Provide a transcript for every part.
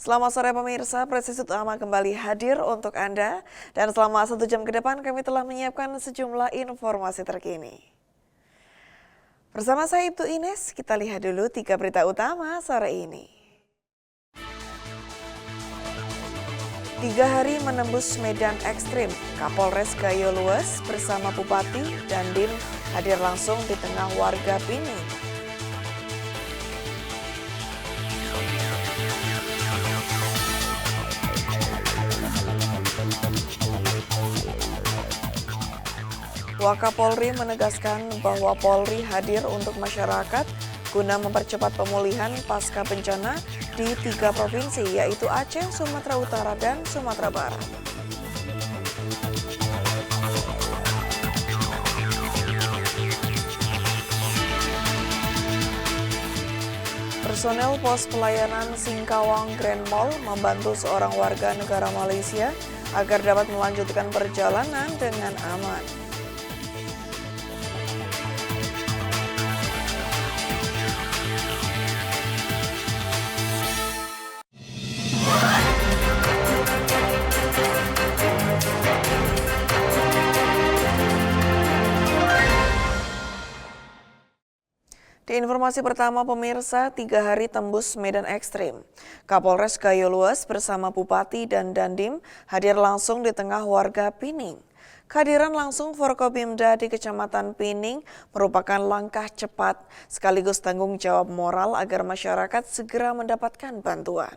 Selamat sore pemirsa, Presisi Utama kembali hadir untuk Anda. Dan selama 1 jam ke depan kami telah menyiapkan sejumlah informasi terkini. Bersama saya Ibtu Ines, kita lihat dulu 3 berita utama sore ini. 3 hari menembus medan ekstrim, Kapolres Gayo Lues bersama Bupati dan Dandim hadir langsung di tengah warga Pining. Wakapolri menegaskan bahwa Polri hadir untuk masyarakat guna mempercepat pemulihan pasca bencana di 3 provinsi yaitu Aceh, Sumatera Utara, dan Sumatera Barat. Personel pos pelayanan Singkawang Grand Mall membantu seorang warga negara Malaysia agar dapat melanjutkan perjalanan dengan aman. Di informasi pertama pemirsa, 3 hari tembus medan ekstrim. Kapolres Gayo Lues bersama Bupati dan Dandim hadir langsung di tengah warga Pining. Kehadiran langsung Forkopimda di Kecamatan Pining merupakan langkah cepat sekaligus tanggung jawab moral agar masyarakat segera mendapatkan bantuan.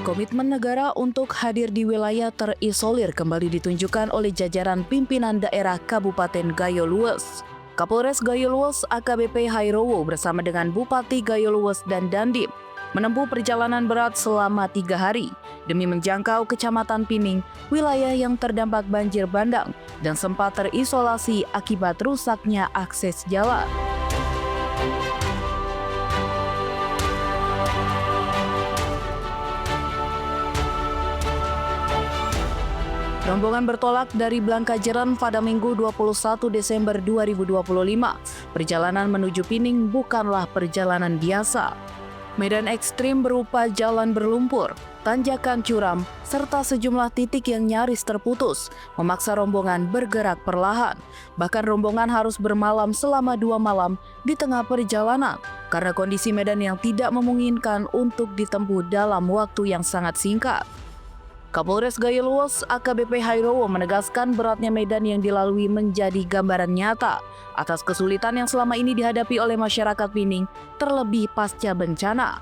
Komitmen negara untuk hadir di wilayah terisolir kembali ditunjukkan oleh jajaran pimpinan daerah Kabupaten Gayo Lues. Kapolres Gayo Lues AKBP Hairowo bersama dengan Bupati Gayo Lues dan Dandim menempuh perjalanan berat selama 3 hari demi menjangkau Kecamatan Pining, wilayah yang terdampak banjir bandang dan sempat terisolasi akibat rusaknya akses jalan. Rombongan bertolak dari Blangkajeran pada Minggu 21 Desember 2025. Perjalanan menuju Pining bukanlah perjalanan biasa. Medan ekstrim berupa jalan berlumpur, tanjakan curam, serta sejumlah titik yang nyaris terputus, memaksa rombongan bergerak perlahan. Bahkan rombongan harus bermalam selama 2 malam di tengah perjalanan karena kondisi medan yang tidak memungkinkan untuk ditempuh dalam waktu yang sangat singkat. Kapolres Gayo Lues AKBP Hairowo menegaskan beratnya medan yang dilalui menjadi gambaran nyata atas kesulitan yang selama ini dihadapi oleh masyarakat Pining, terlebih pasca bencana.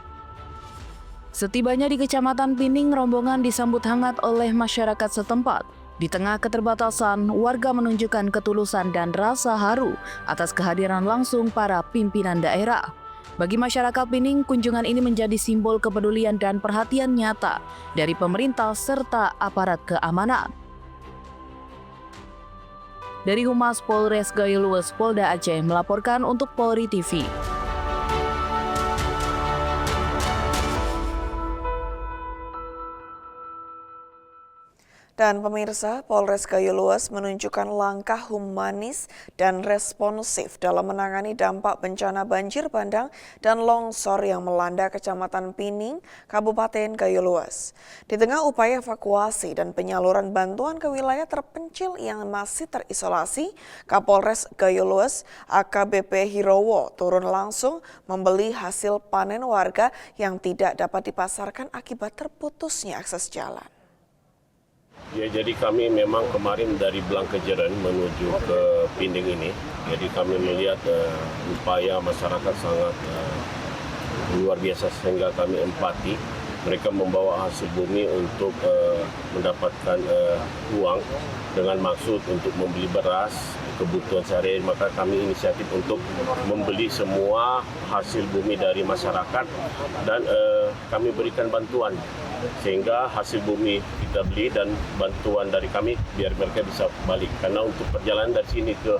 Setibanya di Kecamatan Pining, rombongan disambut hangat oleh masyarakat setempat. Di tengah keterbatasan, warga menunjukkan ketulusan dan rasa haru atas kehadiran langsung para pimpinan daerah. Bagi masyarakat Pining, kunjungan ini menjadi simbol kepedulian dan perhatian nyata dari pemerintah serta aparat keamanan. Dari Humas Polres Gayo Lues Polda Aceh melaporkan untuk Polri TV. Dan pemirsa, Polres Gayo Lues menunjukkan langkah humanis dan responsif dalam menangani dampak bencana banjir bandang dan longsor yang melanda Kecamatan Pining, Kabupaten Gayo Lues. Di tengah upaya evakuasi dan penyaluran bantuan ke wilayah terpencil yang masih terisolasi, Kapolres Gayo Lues AKBP Hairowo turun langsung membeli hasil panen warga yang tidak dapat dipasarkan akibat terputusnya akses jalan. Ya, jadi kami memang kemarin dari Blangkajeran menuju ke Pining ini, jadi kami melihat upaya masyarakat sangat luar biasa sehingga kami empati. Mereka membawa hasil bumi untuk mendapatkan uang dengan maksud untuk membeli beras, kebutuhan sehari-hari. Maka kami inisiatif untuk membeli semua hasil bumi dari masyarakat dan kami berikan bantuan sehingga hasil bumi kita beli dan bantuan dari kami biar mereka bisa balik. Karena untuk perjalanan dari sini ke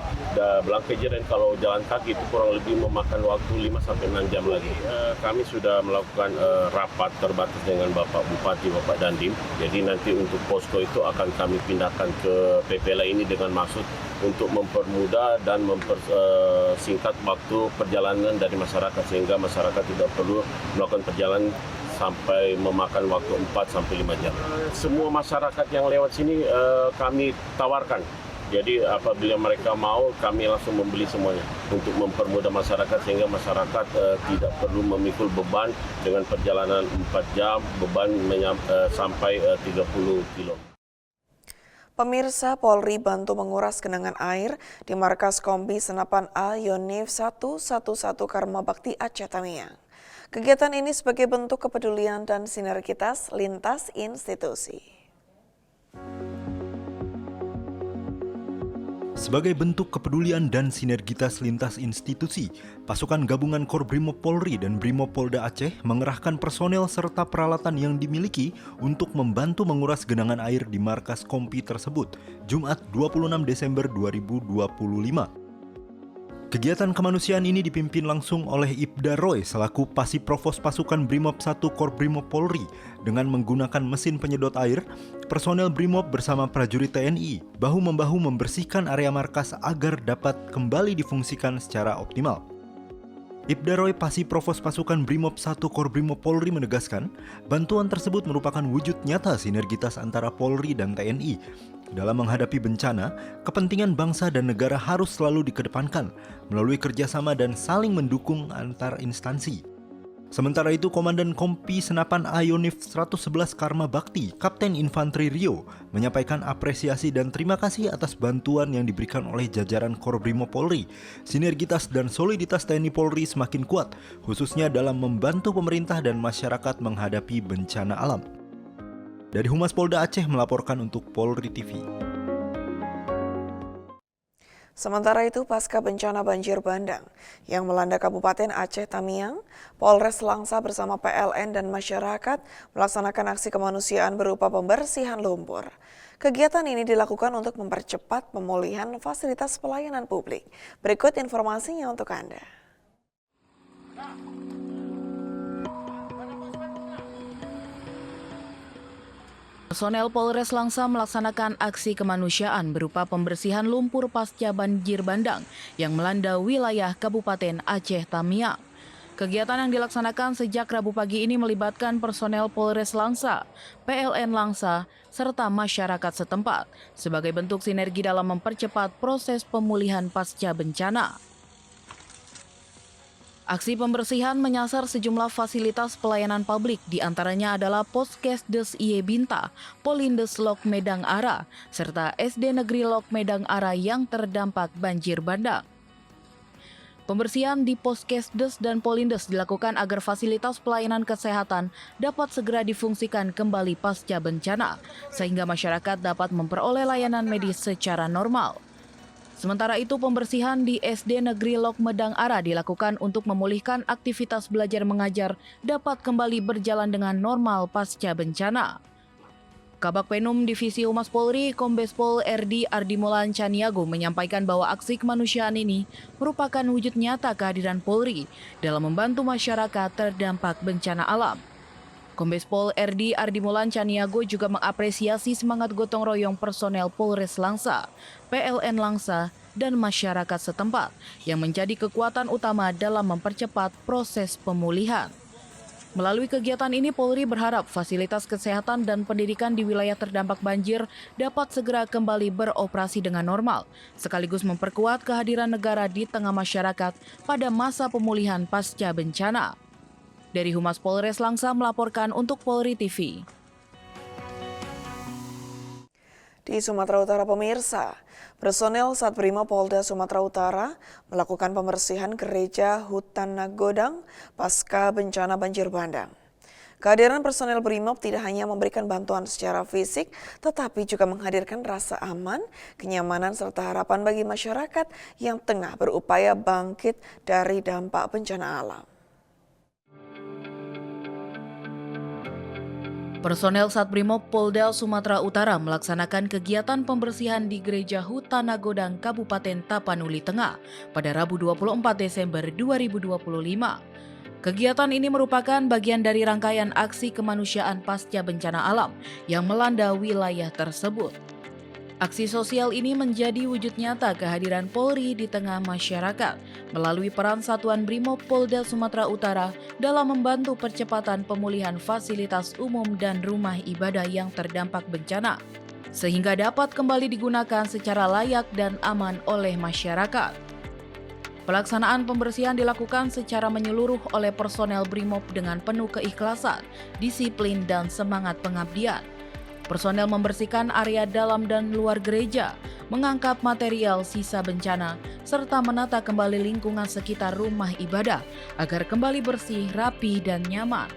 Blangkejeren kalau jalan kaki itu kurang lebih memakan waktu 5-6 jam lagi. Kami sudah melakukan rapat terbatas dengan Bapak Bupati, Bapak Dandim. Jadi nanti untuk posko itu akan kami pindahkan ke PPLA ini dengan maksud untuk mempermudah dan mempersingkat waktu perjalanan dari masyarakat sehingga masyarakat tidak perlu melakukan perjalanan sampai memakan waktu 4-5 jam. Semua masyarakat yang lewat sini kami tawarkan. Jadi apabila mereka mau, kami langsung membeli semuanya untuk mempermudah masyarakat sehingga masyarakat tidak perlu memikul beban dengan perjalanan 4 jam, beban sampai 30 kilo. Pemirsa, Polri bantu menguras genangan air di markas Kompi Senapan A Yonif 111 Karma Bakti Aceh Tamiang. Kegiatan ini sebagai bentuk kepedulian dan sinergitas lintas institusi. Sebagai bentuk kepedulian dan sinergitas lintas institusi, pasukan gabungan Korbrimob Polri dan Brimopolda Aceh mengerahkan personel serta peralatan yang dimiliki untuk membantu menguras genangan air di markas Kompi tersebut, Jumat 26 Desember 2025. Kegiatan kemanusiaan ini dipimpin langsung oleh Ibda Roy selaku Pasiprovos pasukan Brimob 1 Korbrimob Polri dengan menggunakan mesin penyedot air. Personel Brimob bersama prajurit TNI bahu-membahu membersihkan area markas agar dapat kembali difungsikan secara optimal. Ibda Roy Pasiprovos pasukan Brimob 1 Korbrimob Polri menegaskan, bantuan tersebut merupakan wujud nyata sinergitas antara Polri dan TNI. Dalam menghadapi bencana, kepentingan bangsa dan negara harus selalu dikedepankan melalui kerjasama dan saling mendukung antar instansi. Sementara itu, Komandan Kompi Senapan A Yonif 111 Karma Bakti, Kapten Infanteri Rio, menyampaikan apresiasi dan terima kasih atas bantuan yang diberikan oleh jajaran Korbrimob Polri. Sinergitas dan soliditas TNI Polri semakin kuat, khususnya dalam membantu pemerintah dan masyarakat menghadapi bencana alam. Dari Humas Polda Aceh melaporkan untuk Polri TV. Sementara itu, pasca bencana banjir bandang yang melanda Kabupaten Aceh Tamiang, Polres Langsa bersama PLN dan masyarakat melaksanakan aksi kemanusiaan berupa pembersihan lumpur. Kegiatan ini dilakukan untuk mempercepat pemulihan fasilitas pelayanan publik. Berikut informasinya untuk Anda. Personel Polres Langsa melaksanakan aksi kemanusiaan berupa pembersihan lumpur pasca banjir bandang yang melanda wilayah Kabupaten Aceh Tamiang. Kegiatan yang dilaksanakan sejak Rabu pagi ini melibatkan personel Polres Langsa, PLN Langsa, serta masyarakat setempat sebagai bentuk sinergi dalam mempercepat proses pemulihan pasca bencana. Aksi pembersihan menyasar sejumlah fasilitas pelayanan publik, diantaranya adalah Poskesdes Iye Binta, Polindes Lok Medang Ara, serta SD Negeri Lok Medang Ara yang terdampak banjir bandang. Pembersihan di Poskesdes dan Polindes dilakukan agar fasilitas pelayanan kesehatan dapat segera difungsikan kembali pasca bencana, sehingga masyarakat dapat memperoleh layanan medis secara normal. Sementara itu, pembersihan di SD Negeri Lok Medang Ara dilakukan untuk memulihkan aktivitas belajar mengajar dapat kembali berjalan dengan normal pasca bencana. Kabak Penum Divisi Humas Polri, Kombes Pol RD Ardimolan Caniago menyampaikan bahwa aksi kemanusiaan ini merupakan wujud nyata kehadiran Polri dalam membantu masyarakat terdampak bencana alam. Kombes Pol RD Ardimolan Caniago juga mengapresiasi semangat gotong royong personel Polres Langsa, PLN Langsa, dan masyarakat setempat yang menjadi kekuatan utama dalam mempercepat proses pemulihan. Melalui kegiatan ini, Polri berharap fasilitas kesehatan dan pendidikan di wilayah terdampak banjir dapat segera kembali beroperasi dengan normal, sekaligus memperkuat kehadiran negara di tengah masyarakat pada masa pemulihan pasca bencana. Dari Humas Polres Langsa melaporkan untuk Polri TV. Di Sumatera Utara, pemirsa, personel Satbrimo Polda Sumatera Utara melakukan pembersihan gereja Hutan Nagodang pasca bencana banjir bandang. Kehadiran personel Brimob tidak hanya memberikan bantuan secara fisik, tetapi juga menghadirkan rasa aman, kenyamanan, serta harapan bagi masyarakat yang tengah berupaya bangkit dari dampak bencana alam. Personel Satbrimob Polda Sumatera Utara melaksanakan kegiatan pembersihan di Gereja Hutana Godang Kabupaten Tapanuli Tengah pada Rabu 24 Desember 2025. Kegiatan ini merupakan bagian dari rangkaian aksi kemanusiaan pasca bencana alam yang melanda wilayah tersebut. Aksi sosial ini menjadi wujud nyata kehadiran Polri di tengah masyarakat melalui peran Satuan Brimob Polda Sumatera Utara dalam membantu percepatan pemulihan fasilitas umum dan rumah ibadah yang terdampak bencana, sehingga dapat kembali digunakan secara layak dan aman oleh masyarakat. Pelaksanaan pembersihan dilakukan secara menyeluruh oleh personel Brimob dengan penuh keikhlasan, disiplin, dan semangat pengabdian. Personel membersihkan area dalam dan luar gereja, mengangkat material sisa bencana, serta menata kembali lingkungan sekitar rumah ibadah agar kembali bersih, rapi, dan nyaman.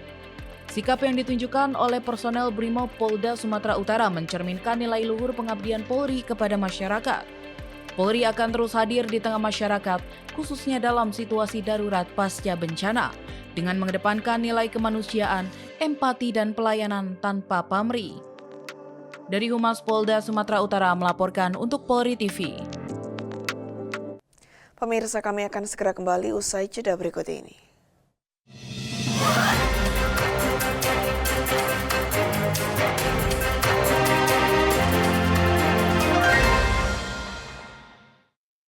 Sikap yang ditunjukkan oleh personel Brimob Polda Sumatera Utara mencerminkan nilai luhur pengabdian Polri kepada masyarakat. Polri akan terus hadir di tengah masyarakat, khususnya dalam situasi darurat pasca bencana, dengan mengedepankan nilai kemanusiaan, empati, dan pelayanan tanpa pamrih. Dari Humas Polda Sumatera Utara melaporkan untuk Polri TV. Pemirsa, kami akan segera kembali usai jeda berikut ini.